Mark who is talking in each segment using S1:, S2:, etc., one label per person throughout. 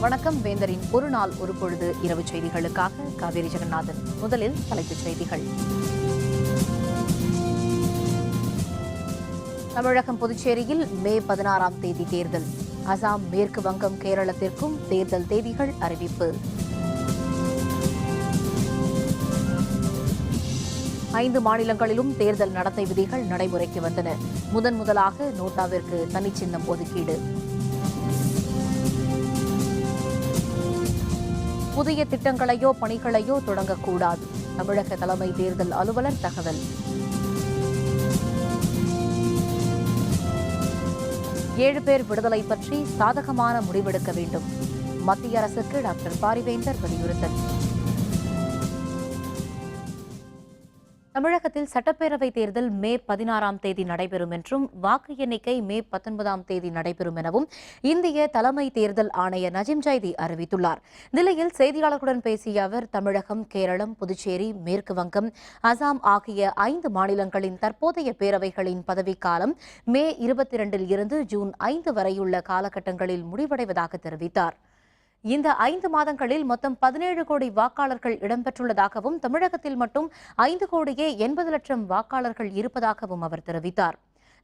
S1: வணக்கம். வேந்தரின் ஒரு நாள் ஒரு பொழுது இரவு செய்திகளுக்காக காவேரி ஜெகநாதன். முதலில் தலைப்புச் செய்திகள். தமிழகம் புதுச்சேரியில் மே 16ஆம் தேதி தேர்தல். அசாம், மேற்கு வங்கம், கேரளத்திற்கும் தேர்தல் தேதிகள் அறிவிப்பு. 5 மாநிலங்களிலும் தேர்தல் நடத்தை விதிகள் நடைமுறைக்கு வந்தன. முதலாக நோட்டாவிற்கு தனிச்சின்னம் ஒதுக்கீடு. புதிய திட்டங்களையோ பணிகளையோ தொடங்கக்கூடாது. தமிழக தலைமை தேர்தல் அலுவலர் தகவல். ஏழு பேர் விடுதலை பற்றி சாதகமான முடிவெடுக்க வேண்டும். மத்திய அரசுக்கு டாக்டர் பாரிவேந்தர் வலியுறுத்தல். தமிழகத்தில் சட்டப்பேரவைத் தேர்தல் மே 16ஆம் தேதி நடைபெறும் என்றும் வாக்கு எண்ணிக்கை மே 19ஆம் தேதி நடைபெறும் எனவும் இந்திய தலைமை தேர்தல் ஆணையர் நஜீம் ஜைதி அறிவித்துள்ளார். நிலையில் செய்தியாளர்களுடன் பேசிய அவர், தமிழகம், கேரளம், புதுச்சேரி, மேற்கு வங்கம், அசாம் ஆகிய 5 மாநிலங்களின் தற்போதைய பேரவைகளின் பதவிக்காலம் மே 22 இருந்து ஜூன் 5 வரையுள்ள காலகட்டங்களில் முடிவடைவதாக தெரிவித்தார். இந்த 5 மாதங்களில் மொத்தம் 17 கோடி வாக்காளர்கள் இடம்பெற்றுள்ளதாகவும் தமிழகத்தில் மட்டும் 5 கோடியே 80 லட்சம் வாக்காளர்கள் இருப்பதாகவும் அவர் தெரிவித்தார்.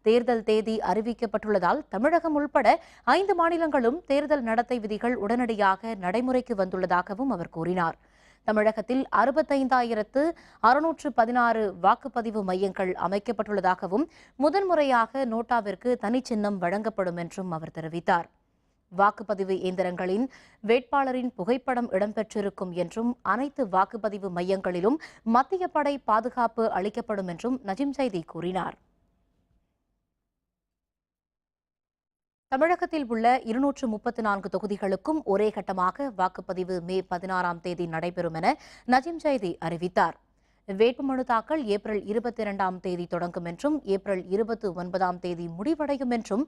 S1: தேர்தல் தேதி அறிவிக்கப்பட்டுள்ளதால் தமிழகம் உள்பட 5 மாநிலங்களும் தேர்தல் நடத்தை விதிகள் உடனடியாக நடைமுறைக்கு வந்துள்ளதாகவும் அவர் கூறினார். தமிழகத்தில் 65,616 வாக்குப்பதிவு மையங்கள் அமைக்கப்பட்டுள்ளதாகவும் முதன்முறையாக நோட்டாவிற்கு தனிச்சின்னம் வழங்கப்படும் என்றும் அவர் தெரிவித்தார். வாக்குப்பதிவு இயந்திரங்களின் வேட்பாளரின் புகைப்படம் இடம்பெற்றிருக்கும் என்றும் அனைத்து வாக்குப்பதிவு மையங்களிலும் மத்திய படை பாதுகாப்பு அளிக்கப்படும் என்றும் நஜீம் ஜைதி கூறினார். தமிழகத்தில் உள்ள 234 தொகுதிகளுக்கும் ஒரே கட்டமாக வாக்குப்பதிவு மே 16ஆம் தேதி நடைபெறும் என நஜீம் ஜைதி அறிவித்தார். வேட்புமனு தாக்கல் ஏப்ரல் 22ஆம் தேதி தொடங்கும் என்றும் ஏப்ரல் 29ஆம் தேதி முடிவடையும் என்றும்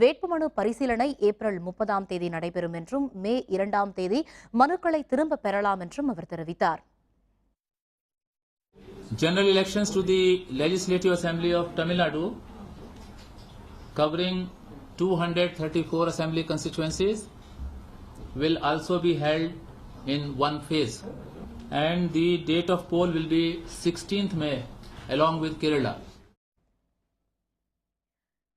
S1: வேட்புமனு பரிசீலனை ஏப்ரல் 30ஆம் தேதி நடைபெறும் என்றும் மே 2ஆம் தேதி மனுக்களை திரும்ப பெறலாம் என்றும் அவர் தெரிவித்தார்.
S2: General elections to the Legislative Assembly of Tamil Nadu covering 234 assembly constituencies will also be held in one phase. And the date of poll will be 16th May along with Kerala.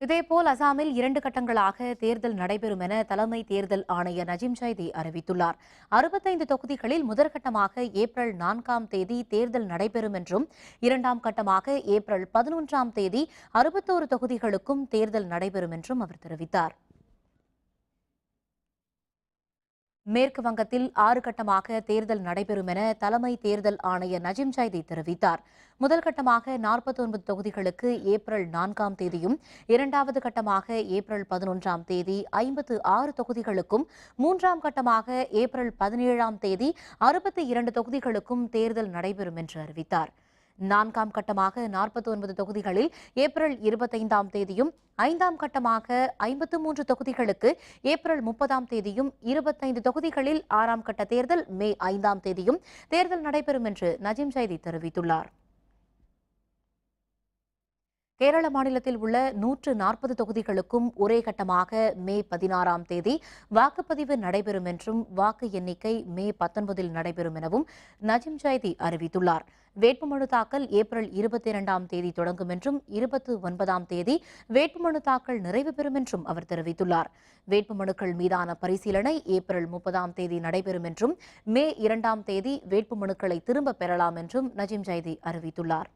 S1: இதேபோல் அசாமில் 2 கட்டங்களாக தேர்தல் நடைபெறும் என தலைமை தேர்தல் ஆணையர் நஜீம் ஜைதி அறிவித்துள்ளார். 65 தொகுதிகளில் முதற்கட்டமாக ஏப்ரல் 4ஆம் தேதி தேர்தல் நடைபெறும் என்றும் 2ஆம் கட்டமாக ஏப்ரல் 11ஆம் தேதி 61 தொகுதிகளுக்கும் தேர்தல் நடைபெறும் என்றும் அவர் தெரிவித்தார். மேற்கு வங்கத்தில் 6 கட்டமாக தேர்தல் நடைபெறும் என தலைமை தேர்தல் ஆணையர் நஜீம் ஜைதி தெரிவித்தார். முதல் கட்டமாக 49 தொகுதிகளுக்கு ஏப்ரல் 4ஆம் தேதியும், 2வது கட்டமாக ஏப்ரல் 11ஆம் தேதி 56 தொகுதிகளுக்கும், 3ஆம் கட்டமாக ஏப்ரல் 17ஆம் தேதி 62 தொகுதிகளுக்கும் தேர்தல் நடைபெறும் என்று அறிவித்தார். 4ஆம் கட்டமாக 49 தொகுதிகளில் ஏப்ரல் 25ஆம் தேதியும், 5ஆம் கட்டமாக 53 தொகுதிகளுக்கு ஏப்ரல் 30ஆம் தேதியும், 25 தொகுதிகளில் 6ஆம் கட்ட தேர்தல் மே 5ஆம் தேதியும் தேர்தல் நடைபெறும் என்று நஜீம் ஜைதி தெரிவித்துள்ளார். கேரள மாநிலத்தில் உள்ள 140 தொகுதிகளுக்கும் ஒரே கட்டமாக மே 16ஆம் தேதி வாக்குப்பதிவு நடைபெறும் என்றும் வாக்கு எண்ணிக்கை மே 19இல் நடைபெறும் எனவும் நஜீம் ஜைதி அறிவித்துள்ளார். வேட்புமனு தாக்கல் ஏப்ரல் 22ஆம் தேதி தொடங்கும் என்றும் 29ஆம் தேதி வேட்புமனு தாக்கல் நிறைவு பெறும் என்றும் அவர் தெரிவித்துள்ளார். வேட்புமனுக்கள் மீதான பரிசீலனை ஏப்ரல் 30ஆம் தேதி நடைபெறும் என்றும் மே 2ஆம் தேதி வேட்புமனுக்களை திரும்ப பெறலாம் என்றும் நஜீம் ஜைதி அறிவித்துள்ளார்.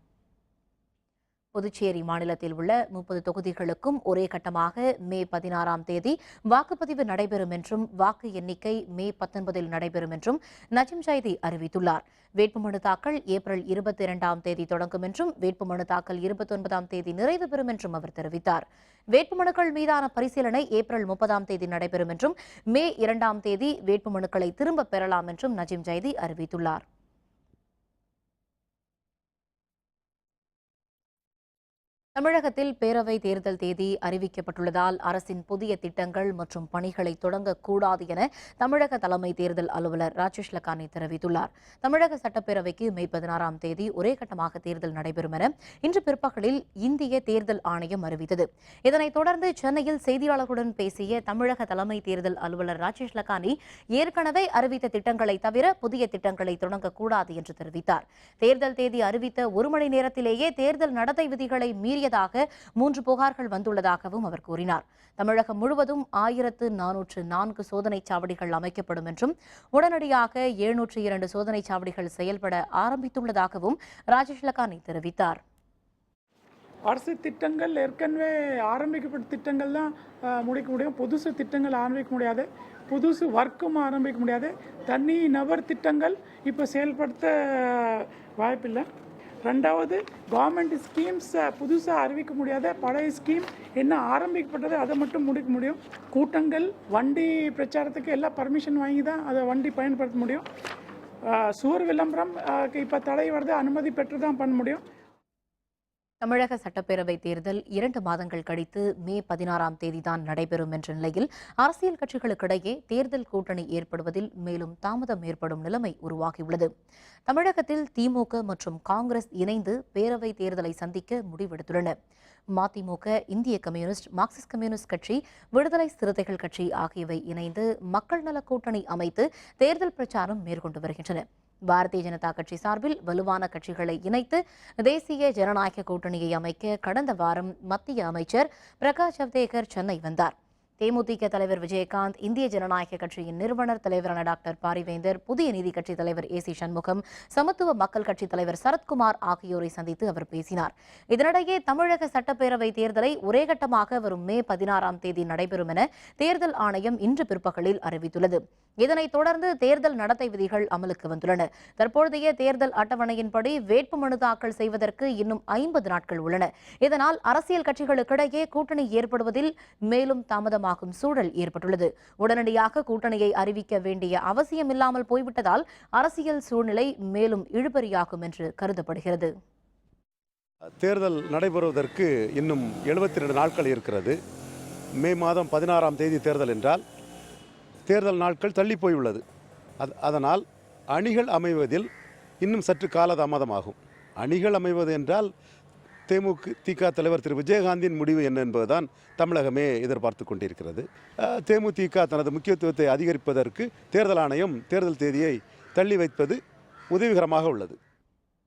S1: புதுச்சேரி மாநிலத்தில் உள்ள 30 தொகுதிகளுக்கும் ஒரே கட்டமாக மே 16ஆம் தேதி வாக்குப்பதிவு நடைபெறும் என்றும் வாக்கு எண்ணிக்கை மே 19இல் நடைபெறும் என்றும் நஜீம் ஜைதி அறிவித்துள்ளார். வேட்புமனு தாக்கல் ஏப்ரல் 22ஆம் தேதி தொடங்கும் என்றும் வேட்புமனு தாக்கல் 29ஆம் தேதி நிறைவு பெறும் என்றும் அவர் தெரிவித்தார். வேட்புமனுக்கள் மீதான பரிசீலனை ஏப்ரல் 30ஆம் தேதி நடைபெறும் என்றும் மே 2ஆம் தேதி வேட்புமனுக்களை திரும்ப பெறலாம் என்றும் நஜீம் ஜைதி அறிவித்துள்ளார். தமிழகத்தில் பேரவை தேர்தல் தேதி அறிவிக்கப்பட்டுள்ளதால் அரசின் புதிய திட்டங்கள் மற்றும் பணிகளை தொடங்கக்கூடாது என தமிழக தலைமை தேர்தல் அலுவலர் ராஜேஷ் லக்கானி தெரிவித்துள்ளார். தமிழக சட்டப்பேரவைக்கு மே 16ஆம் தேதி ஒரே கட்டமாக தேர்தல் நடைபெறும் என இன்று பிற்பகலில் இந்திய தேர்தல் ஆணையம் அறிவித்தது. இதனைத் தொடர்ந்து சென்னையில் செய்தியாளர்களுடன் பேசிய தமிழக தலைமை தேர்தல் அலுவலர் ராஜேஷ் லக்கானி ஏற்கனவே அறிவித்த திட்டங்களை தவிர புதிய திட்டங்களை தொடங்கக்கூடாது என்று தெரிவித்தார். தேர்தல் தேதி அறிவித்த ஒரு மணி நேரத்திலேயே தேர்தல் நடத்தை விதிகளை மீறியதாக 3 புகார்கள் வந்துள்ளதாகவும் அவர் கூறினார். தமிழகம் முழுவதும் 1404 சோதனைச் சாவடிகள் அமைக்கப்படும் என்றும் உடனடியாக 702 சோதனைச் சாவடிகள் செயல்பட ஆரம்பித்துள்ளதாகவும் ராஜேஷ் லக்கானி தெரிவித்தார்.
S3: அரசு திட்டங்கள் ஏற்கனவே ஆரம்பிக்கப்பட்ட திட்டங்கள் தான் முடிக்க முடியும். புதுசு திட்டங்கள் ஆரம்பிக்க முடியாது, புதுசு ஒர்க்கும் ஆரம்பிக்க முடியாது. தனி நபர் திட்டங்கள் இப்போ செயல்படுத்த வாய்ப்பில்லை. ரெண்டாவது, கவர்மெண்ட் ஸ்கீம்ஸ் புதுசாக அறிவிக்க முடியாத, பழைய ஸ்கீம் என்ன ஆரம்பிக்கப்பட்டது அதை மட்டும் முடிக்க முடியும். கூட்டங்கள், வண்டி பிரச்சாரத்துக்கு எல்லாம் பர்மிஷன் வாங்கி தான் அதை வண்டி பயன்படுத்த முடியும். சுவர் விளம்பரம் இப்போ தடை வருது, அனுமதி பெற்று தான் பண்ண முடியும்.
S1: தமிழக சட்டப்பேரவை தேர்தல் 2 மாதங்கள் கழித்து மே 16ஆம் தேதிதான் நடைபெறும் என்ற நிலையில் அரசியல் கட்சிகளுக்கிடையே தேர்தல் கூட்டணி ஏற்படுவதில் மேலும் தாமதம் ஏற்படும் நிலைமை உருவாகியுள்ளது. தமிழகத்தில் திமுக மற்றும் காங்கிரஸ் இணைந்து பேரவை தேர்தலை சந்திக்க முடிவெடுத்துள்ளன. மதிமுக, இந்திய கம்யூனிஸ்ட், மார்க்சிஸ்ட் கம்யூனிஸ்ட் கட்சி, விடுதலை சிறுத்தைகள் கட்சி ஆகியவை இணைந்து மக்கள் நல கூட்டணி அமைத்து தேர்தல் பிரச்சாரம் மேற்கொண்டு வருகின்றன. பாரதிய ஜனதா கட்சி சார்பில் வலுவான கட்சிகளை இணைத்து தேசிய ஜனநாயக கூட்டணியை அமைக்க கடந்த வாரம் மத்திய அமைச்சர் பிரகாஷ் ஜவ்டேகர் சென்னை வந்தார். தேமுதிக தலைவர் விஜயகாந்த், இந்திய ஜனநாயக கட்சியின் நிறுவனர் தலைவரான டாக்டர் பாரிவேந்தர், புதிய நீதி கட்சி தலைவர் ஏசி சண்முகம், சமத்துவ மக்கள் கட்சி தலைவர் சரத்குமார் ஆகியோரை சந்தித்து அவர் பேசினார். இதனிடையே தமிழக சட்டப்பேரவை தேர்தலை ஒரே கட்டமாக வரும் மே 16ஆம் தேதி நடைபெறும் என தேர்தல் ஆணையம் இன்று பிற்பகலில் அறிவித்துள்ளது. இதனைத் தொடர்ந்து தேர்தல் நடத்தை விதிகள் அமலுக்கு வந்துள்ளன. தற்போதைய தேர்தல் அட்டவணையின்படி வேட்புமனு தாக்கல் செய்வதற்கு இன்னும் 50 நாட்கள் உள்ளன. இதனால் அரசியல் கட்சிகளுக்கிடையே கூட்டணி ஏற்படுவதில் மேலும் தாமதமாகும் சூழல் ஏற்பட்டுள்ளது. உடனடியாக கூட்டணியை அறிவிக்க வேண்டிய அவசியமில்லாமல் போய்விட்டதால் அரசியல் சூழ்நிலை மேலும் இழுபறியாகும் என்று கருதப்படுகிறது.
S4: தேர்தல் நடைபெறுவதற்கு இன்னும் 72 நாட்கள் இருக்கிறது. மே மாதம் 16ஆம் தேதி தேர்தல் என்றால் தேர்தல் நாட்கள் தள்ளி போயுள்ளது. அதனால் அணிகள் அமைவதில் இன்னும் சற்று காலதாமதமாகும். அணிகள் அமைவது என்றால் தேமுதிக தலைவர் திரு விஜயகாந்தின் முடிவு என்ன என்பதுதான் தமிழகமே எதிர்பார்த்து கொண்டிருக்கிறது. தேமுதிக தனது முக்கியத்துவத்தை அதிகரிப்பதற்கு தேர்தல் ஆணையம் தேர்தல் தேதியை தள்ளி வைப்பது உதவிகரமாக உள்ளது.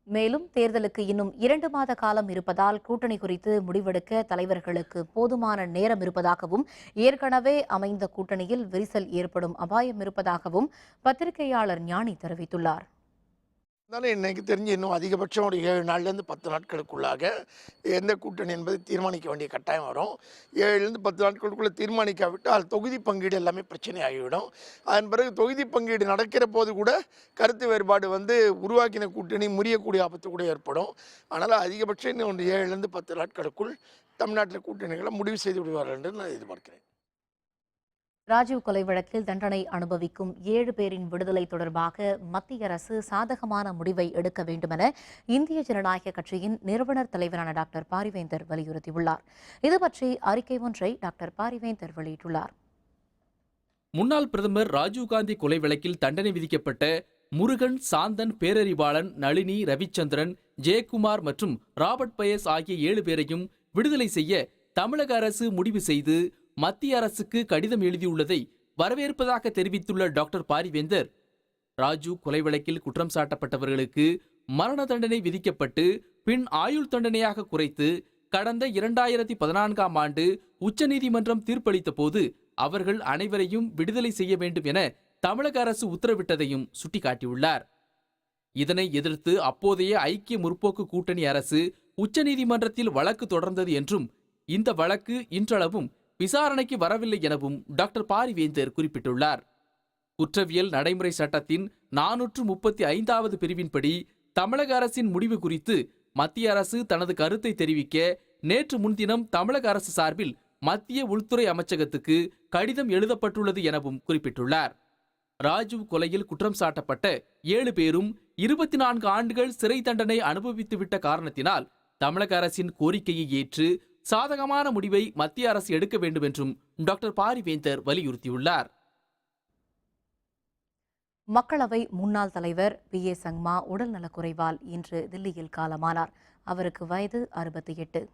S1: மேலும் தேர்தலுக்கு இன்னும் 2 மாத காலம் இருப்பதால் கூட்டணி குறித்து முடிவெடுக்க தலைவர்களுக்கு போதுமான நேரம் இருப்பதாகவும், ஏற்கனவே அமைந்த கூட்டணியில் விரிசல் ஏற்படும் அபாயம் இருப்பதாகவும் பத்திரிகையாளர் ஞானி தெரிவித்துள்ளார்.
S5: இருந்தாலும் இன்னைக்கு தெரிஞ்சு இன்னும் அதிகபட்சம் ஒரு 7 நாள்லேருந்து 10 நாட்களுக்குள்ளாக எந்த கூட்டணி என்பது தீர்மானிக்க வேண்டிய கட்டாயம் வரும். 7லேருந்து 10 நாட்களுக்குள்ளே தீர்மானிக்காவிட்டால் தொகுதி பங்கீடு எல்லாமே பிரச்சனை ஆகிவிடும். அதன் பிறகு தொகுதி பங்கீடு நடக்கிற போது கூட கருத்து வேறுபாடு உருவாக்கின கூட்டணி முறியக்கூடிய ஆபத்து கூட ஏற்படும். அதனால் அதிகபட்சம் இன்னும் ஒரு 7லேருந்து 10 நாட்களுக்குள் தமிழ்நாட்டில் கூட்டணிகளை முடிவு செய்து விடுவார்கள் என்று நான் எதிர்பார்க்கிறேன்.
S1: ராஜீவ் கொலை வழக்கில் தண்டனை அனுபவிக்கும் 7 பேரின் விடுதலை தொடர்பாக மத்திய அரசு சாதகமான முடிவை எடுக்க வேண்டுமென இந்திய ஜனநாயக கட்சியின் நிறுவனர் தலைவரான டாக்டர் பாரிவேந்தர் வலியுறுத்தியுள்ளார். இதுபற்றி அறிக்கை ஒன்றை டாக்டர் பாரிவேந்தர் வெளியிட்டுள்ளார்.
S6: முன்னாள் பிரதமர் ராஜீவ்காந்தி கொலை வழக்கில் தண்டனை விதிக்கப்பட்ட முருகன், சாந்தன், பேரறிவாளன், நளினி, ரவிச்சந்திரன், ஜெயக்குமார் மற்றும் ராபர்ட் பயஸ் ஆகிய 7 பேரையும் விடுதலை செய்ய தமிழக அரசு முடிவு செய்து மத்திய அரசுக்கு கடிதம் எழுதியுள்ளதை வரவேற்பதாக தெரிவித்துள்ள டாக்டர் பாரிவேந்தர், ராஜீவ் கொலை வழக்கில் குற்றம் சாட்டப்பட்டவர்களுக்கு மரண தண்டனை விதிக்கப்பட்டு பின் ஆயுள் தண்டனையாக குறைத்து கடந்த 2014ஆம் ஆண்டு உச்சநீதிமன்றம் தீர்ப்பளித்த போது அவர்கள் அனைவரையும் விடுதலை செய்ய வேண்டும் என தமிழக அரசு உத்தரவிட்டதையும் சுட்டிக்காட்டியுள்ளார். இதனை எதிர்த்து அப்போதைய ஐக்கிய முற்போக்கு கூட்டணி அரசு உச்சநீதிமன்றத்தில் வழக்கு தொடர்ந்தது என்றும், இந்த வழக்கு இன்றளவும் விசாரணைக்கு வரவில்லை எனவும் டாக்டர் பாரிவேந்தர் குறிப்பிட்டுள்ளார். குற்றவியல் நடைமுறை சட்டத்தின் 435வது பிரிவின்படி தமிழக அரசின் முடிவு குறித்து மத்திய அரசு தனது கருத்தை தெரிவிக்க நேற்று முன்தினம் தமிழக அரசு சார்பில் மத்திய உள்துறை அமைச்சகத்துக்கு கடிதம் எழுதப்பட்டுள்ளது எனவும் குறிப்பிட்டுள்ளார். ராஜீவ் கொலையில் குற்றம் சாட்டப்பட்ட 7 பேரும் 24 ஆண்டுகள் சிறை தண்டனை அனுபவித்துவிட்ட காரணத்தினால் தமிழக அரசின் கோரிக்கையை ஏற்று சாதகமான முடிவை மத்திய அரசு எடுக்க வேண்டும் என்றும் டாக்டர் பாரிவேந்தர் வலியுறுத்தியுள்ளார்.
S1: மக்களவை முன்னாள் தலைவர் PA சங்மா உடல்நலக்குறைவால் இன்று தில்லியில் காலமானார். அவருக்கு வயது 68.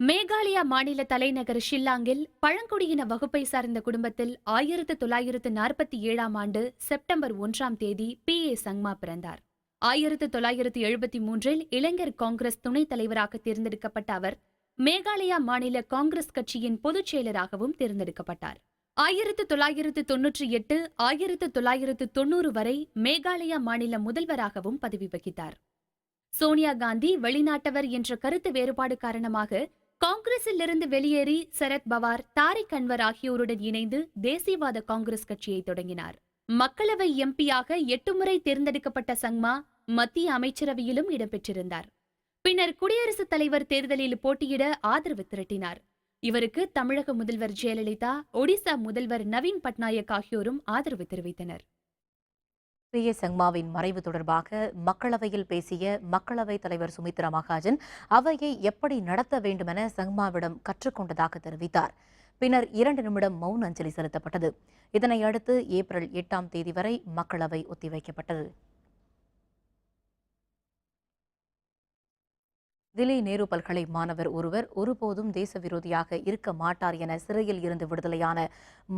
S7: மேகாலயா மாநில தலைநகர் ஷில்லாங்கில் பழங்குடியின வகுப்பை சார்ந்த குடும்பத்தில் 1947ஆம் ஆண்டு செப்டம்பர் 1ஆம் தேதி PA சங்மா பிறந்தார். 1973இல் இளைஞர் காங்கிரஸ் துணைத் தலைவராக தேர்ந்தெடுக்கப்பட்ட அவர் மேகாலயா மாநில காங்கிரஸ் கட்சியின் பொதுச் செயலராகவும் தேர்ந்தெடுக்கப்பட்டார். 1998 1990 வரை மேகாலயா மாநில முதல்வராகவும் பதவி வகித்தார். சோனியா காந்தி வெளிநாட்டவர் என்ற கருத்து வேறுபாடு காரணமாக காங்கிரஸில் இருந்து வெளியேறி சரத் பவார், தாரிக் அன்வர் ஆகியோருடன் இணைந்து தேசியவாத காங்கிரஸ் கட்சியை தொடங்கினார். மக்களவை எம்பியாக 8 முறை தேர்ந்தெடுக்கப்பட்ட சங்மா மத்திய அமைச்சரவையிலும் இடம்பெற்றிருந்தார். பின்னர் குடியரசுத் தலைவர் தேர்தலில் போட்டியிட ஆதரவு திரட்டினார். இவருக்கு தமிழக முதல்வர் ஜெயலலிதா, ஒடிசா முதல்வர் நவீன் பட்நாயக் ஆகியோரும் ஆதரவு தெரிவித்தனர்.
S1: PA சங்மாவின் மறைவு தொடர்பாக மக்களவையில் பேசிய மக்களவைத் தலைவர் சுமித்ரா மகாஜன் அவையை எப்படி நடத்த வேண்டுமென சங்மாவிடம் கற்றுக்கொண்டதாக தெரிவித்தார். பின்னர் 2 நிமிடம் மௌன அஞ்சலி செலுத்தப்பட்டது. இதனையடுத்து ஏப்ரல் 8ஆம் தேதி வரை மக்களவை ஒத்திவைக்கப்பட்டது. தில்லி நேரு பல்கலை மாணவர் ஒருவர் ஒருபோதும் தேச விரோதியாக இருக்க மாட்டார் என சிறையில் இருந்து விடுதலையான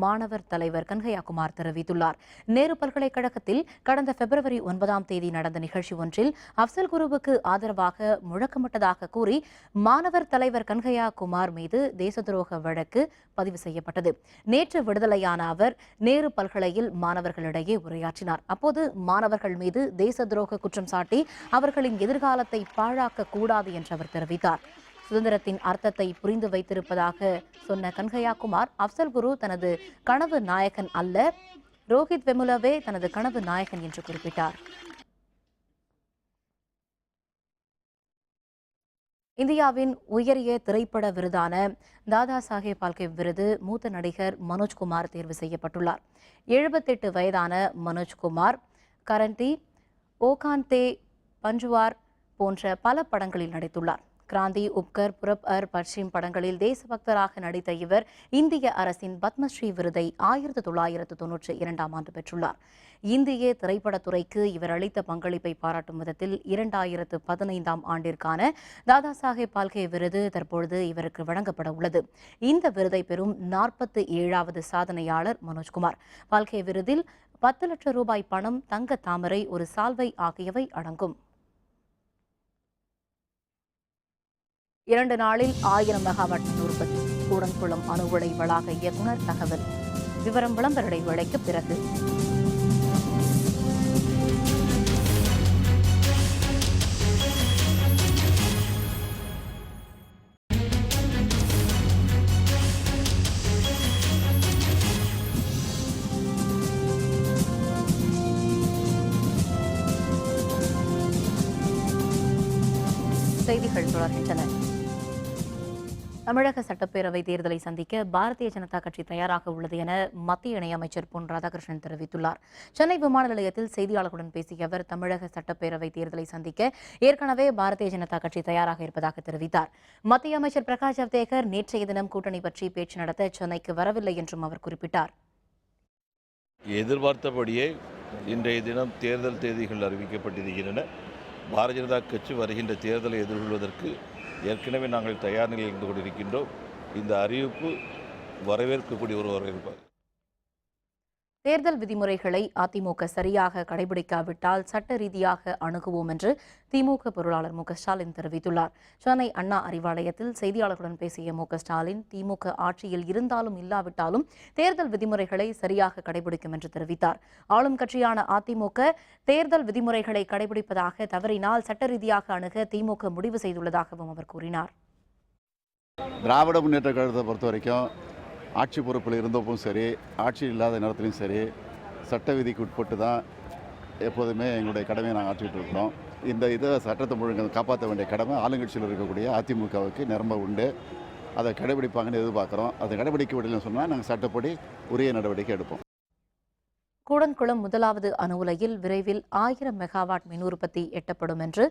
S1: மாணவர் தலைவர் கன்ஹையா குமார் தெரிவித்துள்ளார். நேரு பல்கலைக்கழகத்தில் கடந்த பிப்ரவரி 9ஆம் தேதி நடந்த நிகழ்ச்சி ஒன்றில் அப்சல் குருவுக்கு ஆதரவாக முழக்கமிட்டதாக கூறி மாணவர் தலைவர் கன்ஹையா குமார் மீது தேச துரோக வழக்கு பதிவு செய்யப்பட்டது. நேற்று விடுதலையான அவர் நேரு பல்கலையில் மாணவர்களிடையே உரையாற்றினார். அப்போது மாணவர்கள் மீது தேச துரோக குற்றம் சாட்டி அவர்களின் எதிர்காலத்தை பாழாக்க கூடாது என்று அவர் தெரிவித்தார். சுதந்திரத்தின் அர்த்தத்தை புரிந்து வைத்திருப்பதாக சொன்ன கன்ஹையா குமார், அப்சல் குரு தனது கனவு நாயகன் அல்ல, ரோஹித் வெமுலவே தனது கனவு நாயகன் என்று குறிப்பிட்டார். இந்தியாவின் உயரிய திரைப்பட விருதான தாதா சாஹேப் பால்கே விருது மூத்த நடிகர் மனோஜ்குமார் தேர்வு செய்யப்பட்டுள்ளார். 78 வயதான மனோஜ்குமார் கரண்டி, ஓகாந்தே, பஞ்சுவார் போன்ற பல படங்களில் நடித்துள்ளார். கிராந்தி, உப்கர், புரப் அர், பஷ்சிம் படங்களில் தேசபக்தராக நடித்த இவர் இந்திய அரசின் பத்மஸ்ரீ விருதை 1992ஆம் ஆண்டு பெற்றுள்ளார். இந்திய திரைப்படத்துறைக்கு இவர் அளித்த பங்களிப்பை பாராட்டும் விதத்தில் 2015ஆம் ஆண்டிற்கான தாதா சாஹேப் பால்கே விருது தற்பொழுது இவருக்கு வழங்கப்பட உள்ளது. இந்த விருதை பெறும் 47வது சாதனையாளர் மனோஜ்குமார். பால்கே விருதில் 10 லட்சம் ரூபாய் பணம், தங்க தாமரை, ஒரு சால்வை ஆகியவை அடங்கும். 2 நாளில் 1000 மெகாவாட் உற்பத்தி. கூடன்குளம் அணு உலை வளாக இயக்குநர் தகவல். விவரம் விளம்பர இடைவேளைக்கு பிறகு. செய்திகள் தொடர்கின்றன. தமிழக சட்டப்பேரவை தேர்தலை சந்திக்க பாரதிய ஜனதா கட்சி தயாராக உள்ளது என மத்திய இணையமைச்சர் பொன் ராதாகிருஷ்ணன் தெரிவித்துள்ளார். சென்னை விமான நிலையத்தில் செய்தியாளர்களுடன் பேசிய அவர் தமிழக சட்டப்பேரவை தேர்தலை சந்திக்க ஏற்கனவே பாரதிய ஜனதா கட்சி தயாராக இருப்பதாக தெரிவித்தார். மத்திய அமைச்சர் பிரகாஷ் ஜவடேகர் நேற்றைய தினம் கூட்டணி பற்றி பேச்சு நடத்த சென்னைக்கு வரவில்லை என்றும் அவர் குறிப்பிட்டார்.
S8: எதிர்பார்த்தபடியே இன்றைய தினம் தேர்தல் தேதிகள் அறிவிக்கப்பட்டிருக்கின்றன. பாரதிய ஜனதா கட்சி வருகின்ற தேர்தலை எதிர்கொள்வதற்கு ஏற்கனவே நாங்கள் தயார் நிலையில் இருந்து கொண்டிருக்கின்றோம். இந்த அறிவிப்பு வரவேற்கக்கூடிய ஒரு வரவேற்பு.
S1: தேர்தல் விதிமுறைகளை அதிமுக சரியாக கடைபிடிக்காவிட்டால் சட்ட ரீதியாக அணுகுவோம் என்று திமுக பொருளாளர் மு க ஸ்டாலின் தெரிவித்துள்ளார். சென்னை அண்ணா அறிவாலயத்தில் செய்தியாளர்களுடன் பேசிய மு க ஸ்டாலின், திமுக ஆட்சியில் இருந்தாலும் இல்லாவிட்டாலும் தேர்தல் விதிமுறைகளை சரியாக கடைபிடிக்கும் என்று தெரிவித்தார். ஆளும் கட்சியான அதிமுக தேர்தல் விதிமுறைகளை கடைபிடிப்பதாக தவறினால் சட்ட ரீதியாக அணுக திமுக முடிவு செய்துள்ளதாகவும் அவர் கூறினார்.
S9: திராவிட முன்னேற்ற கழகத்தை பொறுத்த வரைக்கும் ஆட்சி பொறுப்பில் இருந்தப்பவும் சரி, ஆட்சி இல்லாத நேரத்திலையும் சரி, சட்ட விதிக்கு உட்பட்டு தான் எப்போதுமே எங்களுடைய கடமையை நாங்கள் ஆற்றிட்டு இருக்கிறோம். இந்த இதை சட்டத்தை முழுங்க காப்பாற்ற வேண்டிய கடமை ஆளுங்கட்சியில் இருக்கக்கூடிய அதிமுகவுக்கு நிரம்ப உண்டு. அதை கடைபிடிப்பாங்கன்னு எதிர்பார்க்குறோம். அதை கடைபிடிக்க விடலைன்னு சொன்னால் நாங்கள் சட்டப்படி உரிய நடவடிக்கை எடுப்போம்.
S1: கூடன்குளம் முதலாவது அணு உலையில் விரைவில் 1000 மெகாவாட் மின் உற்பத்தி எட்டப்படும் என்று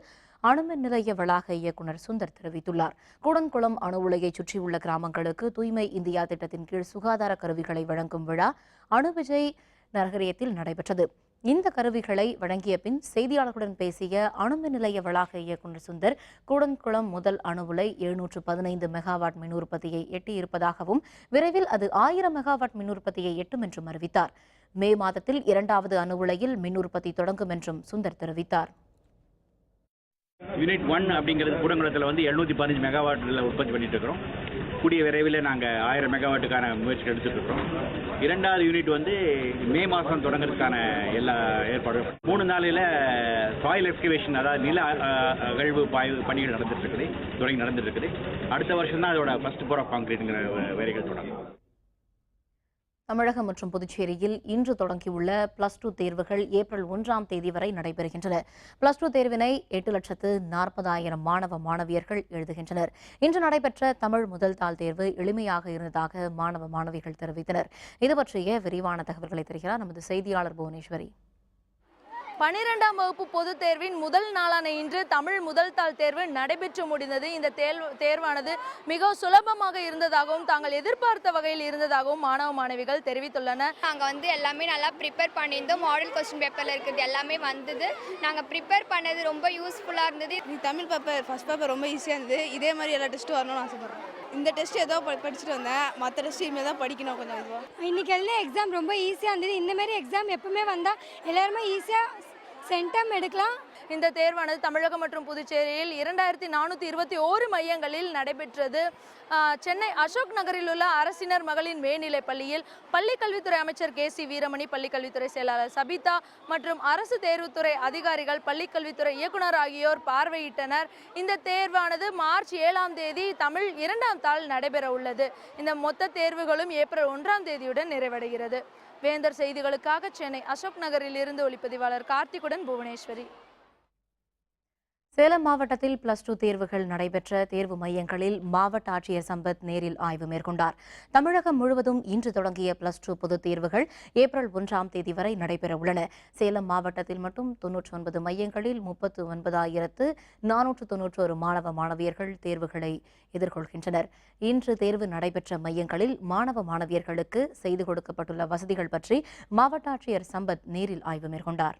S1: அணுமின் நிலைய வளாக இயக்குநர் சுந்தர் தெரிவித்துள்ளார். கூடன்குளம் அணு உலையை சுற்றியுள்ள கிராமங்களுக்கு தூய்மை இந்தியா திட்டத்தின் கீழ் சுகாதார கருவிகளை வழங்கும் விழா அணு விஜய் நகரியத்தில் நடைபெற்றது. இந்த கருவிகளை வழங்கிய பின் செய்தியாளர்களுடன் பேசிய அணுமின் நிலைய வளாக இயக்குநர் சுந்தர், கூடன்குளம் முதல் அணு உலை 715 மெகாவாட் மின் உற்பத்தியை எட்டியிருப்பதாகவும் விரைவில் அது 1000 மெகாவாட் மின் உற்பத்தியை எட்டும் என்றும் அறிவித்தார். மே மாதத்தில் 2வது அணு உலையில் மின் உற்பத்தி தொடங்கும் என்றும் சுந்தர் தெரிவித்தார்.
S10: யூனிட் 1 அப்படிங்கிறது கூடங்குளத்தில் 715 மெகாவாட்டில் உற்பத்தி பண்ணிட்டு இருக்கிறோம். கூடிய விரைவில் நாங்கள் 1000 மெகாவாட்டுக்கான முயற்சிகள் எடுத்துட்டு இருக்கிறோம். 2வது யூனிட் மே மாதம் தொடங்குறதுக்கான எல்லா ஏற்பாடும் 3 நாளில் சாயில் எக்ஸ்கவேஷன், அதாவது நில அகழ்வு பாய்வு பணிகள் நடந்துட்டு இருக்குது. அடுத்த வருஷம் தான் அதோட ஃபர்ஸ்ட் போர் ஆஃப் கான்கிரீட்ங்கிற வேலைகள் தொடங்கும்.
S1: தமிழகம் மற்றும் புதுச்சேரியில் இன்று தொடங்கியுள்ள +2 தேர்வுகள் ஏப்ரல் 1ஆம் தேதி வரை நடைபெறுகின்றன. +2 தேர்வினை 8,40,000 மாணவ மாணவியர்கள் எழுதுகின்றனர். இன்று நடைபெற்ற தமிழ் முதல் தாள் தேர்வு எளிமையாக இருந்ததாக மாணவ மாணவிகள் தெரிவித்தனர். இது பற்றிய விரிவான தகவல்களை தருகிறார் நமது செய்தியாளர் புவனேஸ்வரி.
S11: 12ஆம் வகுப்பு பொதுத் தேர்வின் முதல் நாளான இன்று தமிழ் முதல் தாள் தேர்வு நடைபெற்று முடிந்தது. இந்த தேர்வானது மிக சுலபமாக இருந்ததாகவும் தாங்கள் எதிர்பார்த்த வகையில் இருந்ததாகவும் மாணவ மாணவிகள் தெரிவித்துள்ளனர்.
S12: நாங்கள் எல்லாமே நல்லா ப்ரிப்பேர் பண்ணியிருந்தோம். மாடல் கொஸ்டின் பேப்பரில் இருக்கிறது எல்லாமே வந்தது. நாங்கள் ப்ரிப்பேர் பண்ணது ரொம்ப யூஸ்ஃபுல்லாக இருந்தது.
S13: தமிழ் பேப்பர் ஃபர்ஸ்ட் பேப்பர் ரொம்ப ஈஸியாக இருந்தது. இதே மாதிரி எல்லா டெஸ்ட்டும் வரணும்னு ஆசைப்படுறேன். இந்த டெஸ்ட் ஏதோ படிச்சுட்டு வந்தேன், மற்ற டெஸ்ட் இனிமேல் தான் படிக்கணும் கொஞ்சம் இதுவாக.
S14: இன்னைக்கு எல்லாம் எக்ஸாம் ரொம்ப ஈஸியாக இருந்தது. இந்தமாரி எக்ஸாம் எப்பவுமே வந்தால் எல்லாருமே ஈஸியாக சென்டம் எடுக்கலாம்.
S11: இந்த தேர்வானது தமிழகம் மற்றும் புதுச்சேரியில் 2421 மையங்களில் நடைபெற்றது. சென்னை அசோக் நகரில் உள்ள அரசினர் மகளிர் மேல்நிலைப் பள்ளியில் பள்ளிக்கல்வித்துறை அமைச்சர் KC வீரமணி, பள்ளிக்கல்வித்துறை செயலாளர் சபிதா மற்றும் அரசு தேர்வுத்துறை அதிகாரிகள், பள்ளிக்கல்வித்துறை இயக்குனர் ஆகியோர் பார்வையிட்டனர். இந்த தேர்வானது மார்ச் 7ஆம் தேதி தமிழ் 2ஆம் தாள் நடைபெற உள்ளது. இந்த மொத்த தேர்வுகளும் ஏப்ரல் 1ஆம் தேதியுடன் நிறைவடைகிறது. வேந்தர் செய்திகளுக்காக சென்னை அசோக் நகரில் இருந்து ஒளிப்பதிவாளர் கார்த்திகுடன் புவனேஸ்வரி.
S1: சேலம் மாவட்டத்தில் +2 தேர்வுகள் நடைபெற்ற தேர்வு மையங்களில் மாவட்ட ஆட்சியர் சம்பத் நேரில் ஆய்வு மேற்கொண்டார். தமிழகம் முழுவதும் இன்று தொடங்கிய +2 பொதுத் தேர்வுகள் ஏப்ரல் 1ஆம் தேதி வரை நடைபெற உள்ளன. சேலம் மாவட்டத்தில் மட்டும் 99 மையங்களில் 39,491 மாணவ மாணவியர்கள் தேர்வுகளை எதிர்கொள்கின்றனர். இன்று தேர்வு நடைபெற்ற மையங்களில் மாணவ மாணவியர்களுக்கு செய்து கொடுக்கப்பட்டுள்ள வசதிகள் பற்றி மாவட்ட ஆட்சியர் சம்பத் நேரில் ஆய்வு மேற்கொண்டார்.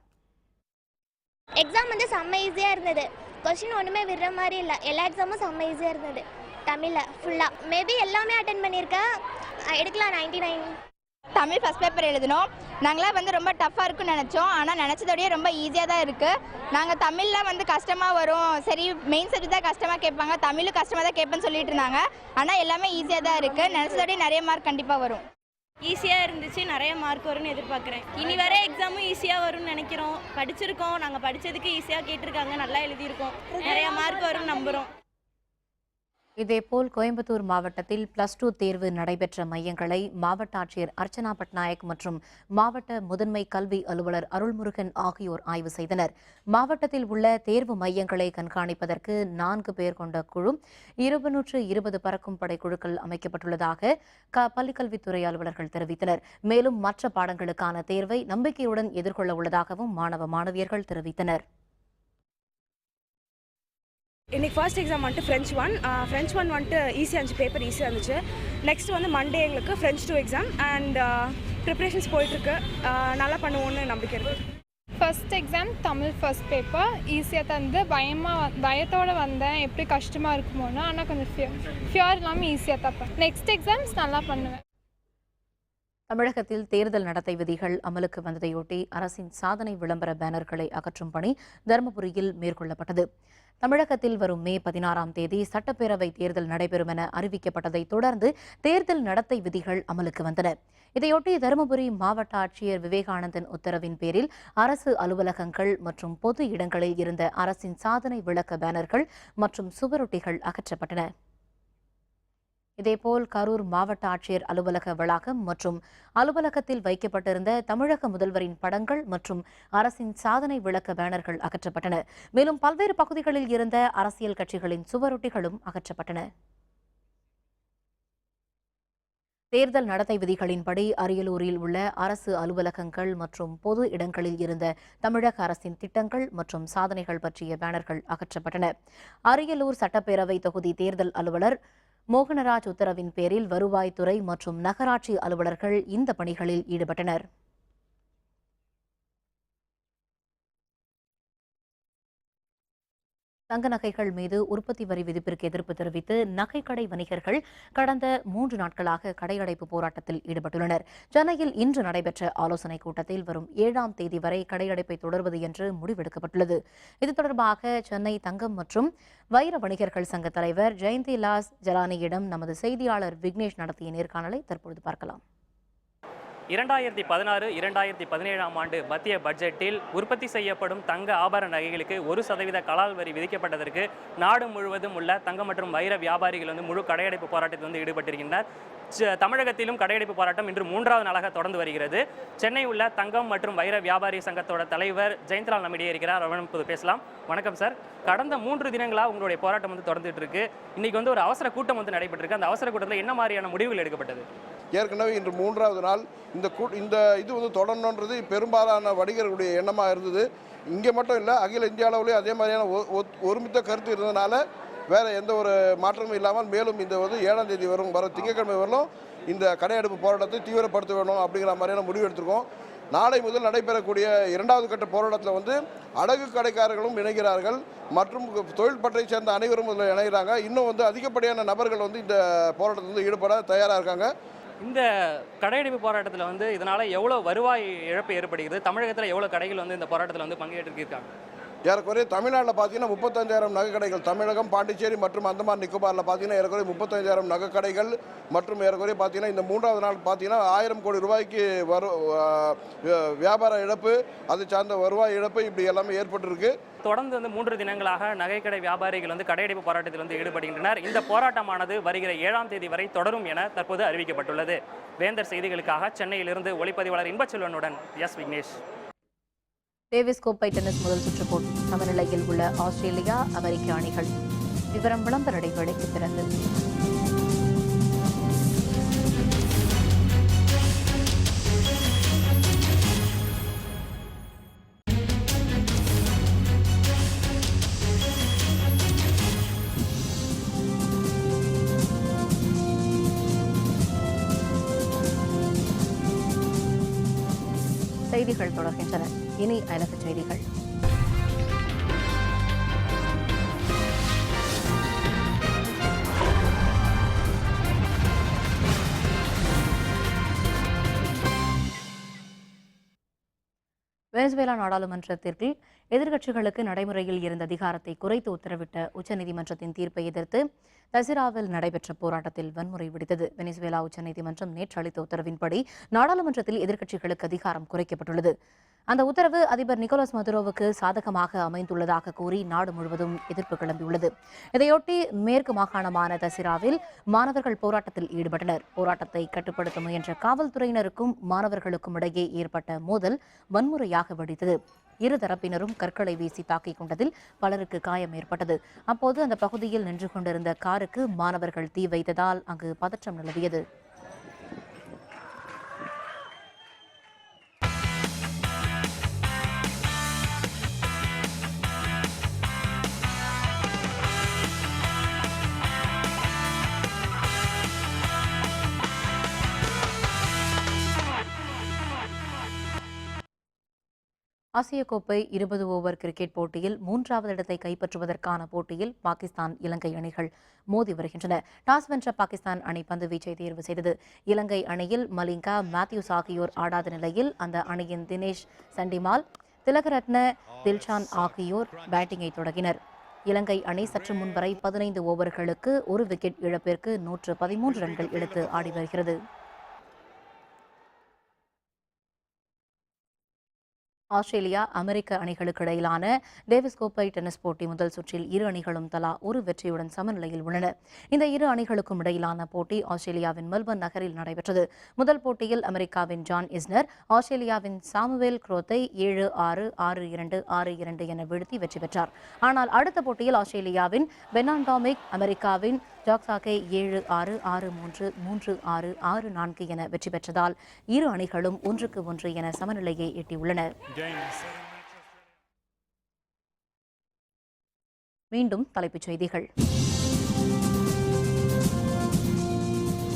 S12: எக்ஸாம் செம்ம ஈஸியாக இருந்தது. கொஸ்டின் ஒன்றுமே விடுற மாதிரி இல்லை. எல்லா எக்ஸாமும் செம்ம ஈஸியாக இருந்தது. தமிழில் ஃபுல்லாக மேபி எல்லாமே அட்டென்ட் பண்ணியிருக்கேன். எடுக்கலாம் 99.
S14: தமிழ் ஃபர்ஸ்ட் பேப்பர் எழுதினோம். நாங்களாம் ரொம்ப டஃப்பாக இருக்குன்னு நினச்சோம். ஆனால் நினச்சதோடய ரொம்ப ஈஸியாக தான் இருக்குது. நாங்கள் தமிழில் கஷ்டமாக வரும், சரி மெயின் சப்ஜெக்ட் தான் கஷ்டமாக கேட்பாங்க, தமிழும் கஷ்டமாக தான் கேட்பேன்னு சொல்லிட்டு இருந்தாங்க. ஆனால் எல்லாமே ஈஸியாக தான் இருக்குது. நினச்சதோடய நிறைய மார்க் கண்டிப்பாக வரும்.
S13: ஈஸியாக இருந்துச்சு, நிறைய மார்க் வரும்னு எதிர்பார்க்குறேன். இனி வர எக்ஸாமும் ஈஸியாக வரும்னு நினைக்கிறோம். படிச்சிருக்கோம், நாங்கள் படித்ததுக்கு ஈஸியாக கேட்டிருக்காங்க, நல்லா எழுதியிருக்கோம், நிறைய மார்க் வரும்னு நம்புகிறோம்.
S1: இதேபோல் கோயம்புத்தூர் மாவட்டத்தில் +2 தேர்வு நடைபெற்ற மையங்களை மாவட்ட ஆட்சியர் அர்ச்சனா பட்நாயக் மற்றும் மாவட்ட முதன்மை கல்வி அலுவலர் அருள்முருகன் ஆகியோர் ஆய்வு செய்தனர். மாவட்டத்தில் உள்ள தேர்வு மையங்களை கண்காணிப்பதற்கு 4 பேர் கொண்ட குழு, 220 பறக்கும் படை குழுக்கள் அமைக்கப்பட்டுள்ளதாக பள்ளிக்கல்வித்துறை அலுவலர்கள் தெரிவித்தனர். மேலும் மற்ற பாடங்களுக்கான தேர்வை நம்பிக்கையுடன் எதிர்கொள்ள உள்ளதாகவும் மாணவ மாணவியர்கள் தெரிவித்தனர்.
S13: இன்றைக்கி ஃபர்ஸ்ட் எக்ஸாம் ஃப்ரெஞ்ச் ஒன் ஈஸியாக இருந்துச்சு, பேப்பர் ஈஸியாக இருந்துச்சு. நெக்ஸ்ட் மண்டே எங்களுக்கு ஃப்ரெஞ்ச் 2 எக்ஸாம் அண்ட் ப்ரிப்ரேஷன்ஸ் போயிட்டுருக்கு. நல்லா பண்ணுவோன்னு நம்பிக்கை இருக்குது.
S14: First exam Tamil first paper ஈஸியாக தான் இருந்து பயத்தோடு வந்தேன், எப்படி கஷ்டமாக இருக்குமோன்னு. ஆனால் கொஞ்சம் ஃபியர் இல்லாமல் ஈஸியாக தான். நெக்ஸ்ட் எக்ஸாம்ஸ் நல்லா பண்ணுவேன்.
S1: தமிழகத்தில் தேர்தல் நடத்தை விதிகள் அமலுக்கு வந்ததையொட்டி அரசின் சாதனை விளம்பர பேனர்களை அகற்றும் பணி தருமபுரியில் மேற்கொள்ளப்பட்டது. தமிழகத்தில் வரும் மே 16ஆம் தேதி சட்டப்பேரவை தேர்தல் நடைபெறும் என அறிவிக்கப்பட்டதை தொடர்ந்து தேர்தல் நடத்தை விதிகள் அமலுக்கு வந்தன. இதையொட்டி தருமபுரி மாவட்ட ஆட்சியர் விவேகானந்தன் உத்தரவின் பேரில் அரசு அலுவலகங்கள் மற்றும் பொது இடங்களில் இருந்த அரசின் சாதனை விளக்க பேனர்கள் மற்றும் சுவரொட்டிகள் அகற்றப்பட்டன. இதேபோல் கரூர் மாவட்ட ஆட்சியர் அலுவலக வளாகம் மற்றும் அலுவலகத்தில் வைக்கப்பட்டிருந்த தமிழக முதல்வரின் படங்கள் மற்றும் அரசின் சாதனை விளக்க பேனர்கள் அகற்றப்பட்டன. மேலும் பல்வேறு பகுதிகளில் இருந்த அரசியல் கட்சிகளின் சுவரொட்டிகளும் அகற்றப்பட்டன. தேர்தல் நடத்தை விதிகளின்படி அரியலூரில் உள்ள அரசு அலுவலகங்கள் மற்றும் பொது இடங்களில் இருந்த தமிழக அரசின் திட்டங்கள் மற்றும் சாதனைகள் பற்றிய பேனர்கள் அகற்றப்பட்டன. அரியலூர் சட்டப்பேரவை தொகுதி தேர்தல் அலுவலர் மோகனராஜ் உத்தரவின் பேரில் வருவாய்த்துறை மற்றும் நகராட்சி அலுவலர்கள் இந்த பணிகளில் ஈடுபட்டனர். தங்க நகைகள் மீது உற்பத்தி வரி விதிப்பிற்கு எதிர்ப்பு தெரிவித்து நகைக்கடை வணிகர்கள் கடந்த 3 நாட்களாக கடையடைப்பு போராட்டத்தில் ஈடுபட்டுள்ளனர். சென்னையில் இன்று நடைபெற்ற ஆலோசனைக் கூட்டத்தில் வரும் 7ஆம் தேதி வரை கடையடைப்பை தொடர்வது என்று முடிவெடுக்கப்பட்டுள்ளது. இது தொடர்பாக சென்னை தங்கம் மற்றும் வைர வணிகர்கள் சங்க தலைவர் ஜெயந்திலாஸ் ஜலானியிடம் நமது செய்தியாளர் விக்னேஷ் நடத்திய நேர்காணலை தற்பொழுது பார்க்கலாம்.
S15: 2016-2017 ஆண்டு மத்திய பட்ஜெட்டில் உற்பத்தி செய்யப்படும் தங்க ஆபரண நகைகளுக்கு 1% கலால் வரி விதிக்கப்பட்டதற்கு நாடு முழுவதும் உள்ள தங்கம் மற்றும் வைர வியாபாரிகள் முழு கடையடைப்பு போராட்டத்தில் ஈடுபட்டிருக்கின்றனர். தமிழகத்திலும் கடையடைப்பு போராட்டம் இன்று 3வது நாளாக தொடர்ந்து வருகிறது. சென்னை உள்ள தங்கம் மற்றும் வைர வியாபாரி சங்கத்தோட தலைவர் ஜெயந்திலால் நம்மிடையே இருக்கிறார். அவரிடம் பேசலாம். வணக்கம் சார். கடந்த 3 தினங்களாக உங்களுடைய போராட்டம் தொடர்ந்துட்டு இருக்கு. இன்னைக்கு ஒரு அவசர கூட்டம் நடைபெற்றிருக்கு. அந்த அவசர கூட்டத்தில் என்ன மாதிரியான முடிவுகள் எடுக்கப்பட்டது?
S5: ஏற்கனவே இன்று 3வது நாள் இந்த இது தொடரணுன்றது பெரும்பாலான வணிகர்களுடைய எண்ணமாக இருந்தது. இங்கே மட்டும் இல்லை, அகில இந்திய அளவிலே அதே மாதிரியான ஒருமித்த கருத்து இருந்ததுனால வேறு எந்த ஒரு மாற்றமும் இல்லாமல் மேலும் இந்த 7ஆம் தேதி வர திங்கட்கிழமை வரலும் இந்த கடையெடுப்பு போராட்டத்தை தீவிரப்படுத்த வேணும் அப்படிங்கிற மாதிரியான முடிவு எடுத்திருக்கோம். நாளை முதல் நடைபெறக்கூடிய 2வது கட்ட போராட்டத்தில் அடகு கடைக்காரர்களும் இணைகிறார்கள் மற்றும் தொழில் பற்றை சேர்ந்த அனைவரும் இதில் இணைகிறாங்க. இன்னும் அதிகப்படியான நபர்கள் இந்த போராட்டத்தில் ஈடுபட தயாராக இருக்காங்க.
S15: இந்த கடையடைப்பு போராட்டத்தில் இதனால் எவ்வளோ வருவாய் இழப்பு ஏற்படுகிறது? தமிழகத்தில் எவ்வளோ கடைகள் இந்த போராட்டத்தில் பங்கேற்றிருக்காங்க?
S5: ஏறக்குறைய தமிழ்நாட்டில் பார்த்தீங்கன்னா 35,000 நகைக்கடைகள், தமிழகம், பாண்டிச்சேரி மற்றும் அந்தமான் நிக்கோபாரில் பார்த்தீங்கன்னா ஏறக்குறைய 35,000 நகைக்கடைகள் மற்றும் ஏறக்குறைய பார்த்தீங்கன்னா இந்த 3வது நாள் பார்த்தீங்கன்னா 1000 கோடி ரூபாய்க்கு வியாபார இழப்பு, அது சார்ந்த வருவாய் இழப்பு இப்படி எல்லாமே ஏற்பட்டிருக்கு.
S15: தொடர்ந்து 3 தினங்களாக நகைக்கடை வியாபாரிகள் கடையடைப்பு போராட்டத்தில் ஈடுபடுகின்றனர். இந்த போராட்டமானது வருகிற 7ஆம் தேதி வரை தொடரும் என தற்போது அறிவிக்கப்பட்டுள்ளது. வேந்தர் செய்திகளுக்காக சென்னையிலிருந்து ஒளிப்பதிவாளர் இன்பச்செல்வனுடன் எஸ் விக்னேஷ்.
S1: டேவிஸ் கோப்பை டென்னிஸ் முதல் சுற்று போட்டி சமநிலையில் உள்ள ஆஸ்திரேலியா அமெரிக்க அணிகள். விவரம் விளம்பர இடைவேளைக்கு பிறகு. செய்திகள் தொடர்கின்றன. இனி அயலகச் செய்திகள். வெனிசுவேலா நாடாளுமன்றத்திற்கு எதிர்க்கட்சிகளுக்கு நடைமுறையில் இருந்த அதிகாரத்தை குறைத்து உத்தரவிட்ட உச்சநீதிமன்றத்தின் தீர்ப்பை எதிர்த்து தசிராவில் நடைபெற்ற போராட்டத்தில் வன்முறை வெடித்தது. வெனிசுவேலா உச்சநீதிமன்றம் நேற்று அளித்த உத்தரவின்படி நாடாளுமன்றத்தில் எதிர்க்கட்சிகளுக்கு அதிகாரம் குறைக்கப்பட்டுள்ளது. அந்த உத்தரவு அதிபர் நிக்கோலஸ் மதுரோவுக்கு சாதகமாக அமைந்துள்ளதாக கூறி நாடு முழுவதும் எதிர்ப்பு கிளம்பியுள்ளது. இதையொட்டி மேற்கு மாகாணமான தசிராவில் மாணவர்கள் போராட்டத்தில் ஈடுபட்டனர். போராட்டத்தை கட்டுப்படுத்த முயன்ற காவல்துறையினருக்கும் மாணவர்களுக்கும் இடையே ஏற்பட்ட மோதல் வன்முறையாக வெடித்தது. இரு தரப்பினரும் கற்களை வீசி தாக்கிக் கொண்டதில் பலருக்கு காயம் ஏற்பட்டது. அப்போது அந்த பகுதியில் நின்று கொண்டிருந்த காருக்கு மாணவர்கள் தீ வைத்ததால் அங்கு பதற்றம் நிலவியது. ஆசிய கோப்பை 20 ஓவர் கிரிக்கெட் போட்டியில் 3வது இடத்தை கைப்பற்றுவதற்கான போட்டியில் பாகிஸ்தான் இலங்கை அணிகள் மோதி வருகின்றன. டாஸ் வென்ற பாகிஸ்தான் அணி பந்து வீச்சை தேர்வு செய்தது. இலங்கை அணியில் மலிங்கா, மேத்யூஸ் ஆகியோர் ஆடாத நிலையில் அந்த அணியின் தினேஷ் சண்டிமால், திலகரத்ன, தில்ஷான் ஆகியோர் பேட்டிங்கை தொடங்கினர். இலங்கை அணி சற்று முன்வரை 15 ஓவர்களுக்கு 1 விக்கெட் இழப்பிற்கு 113 ரன்கள் எடுத்து ஆடி வருகிறது. ஆஸ்திரேலியா அமெரிக்க அணிகளுக்கு இடையிலான டேவிஸ் கோப்பை டென்னிஸ் போட்டி முதல் சுற்றில் இரு அணிகளும் தலா ஒரு வெற்றியுடன் சமநிலையில் உள்ளன. இந்த இரு அணிகளுக்கும் இடையிலான போட்டி ஆஸ்திரேலியாவின் மெல்பர்ன் நகரில் நடைபெற்றது. முதல் போட்டியில் அமெரிக்காவின் ஜான் இஸ்னர் ஆஸ்திரேலியாவின் சாமுவேல் குரோத்தை 7-6, 6-2, 6-2 என வீழ்த்தி வெற்றி பெற்றார். ஆனால் அடுத்த போட்டியில் ஆஸ்திரேலியாவின் பெனான் டாமிக் அமெரிக்காவின் ஜாக்சாக்கை 7-6, 6-3, 3-6, 6-4 என வெற்றி பெற்றதால் இரு அணிகளும் 1-1 என சமநிலையை எட்டியுள்ளன. மீண்டும் தலைப்புச் செய்திகள்.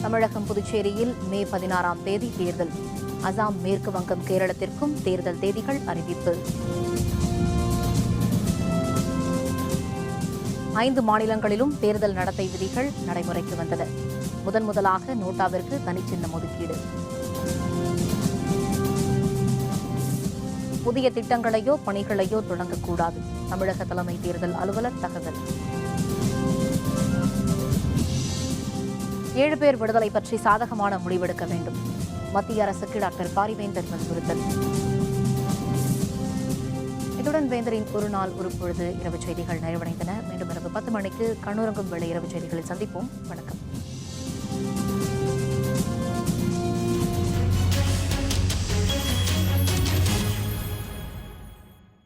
S1: தமிழகம் புதுச்சேரியில் மே 16ஆம் தேதி தேர்தல். அசாம், மேற்கு வங்கம், கேரளத்திற்கும் தேர்தல் தேதிகள் அறிவிப்பு. 5 மாநிலங்களிலும் தேர்தல் நடத்தை விதிகள் நடைமுறைக்கு வந்தன. முதலாக நோட்டாவிற்கு தனிச்சின்னம் ஒதுக்கீடு. புதிய திட்டங்களையோ பணிகளையோ தொடங்கக்கூடாது. தமிழக தலைமை தேர்தல் அலுவலர் தகவல். 7 பேர் விடுதலை பற்றி சாதகமான முடிவெடுக்க வேண்டும். மத்திய அரசுக்கு டாக்டர் பாரிவேந்தர் வலியுறுத்தல். இத்துடன் வேந்தரின் ஒரு நாள் ஒரு பொழுது இரவு செய்திகள் நிறைவடைந்தன. மீண்டும் இரவு 10 மணிக்கு கண்ணுறங்கும் வேளை இரவு செய்திகளில் சந்திப்போம். வணக்கம்.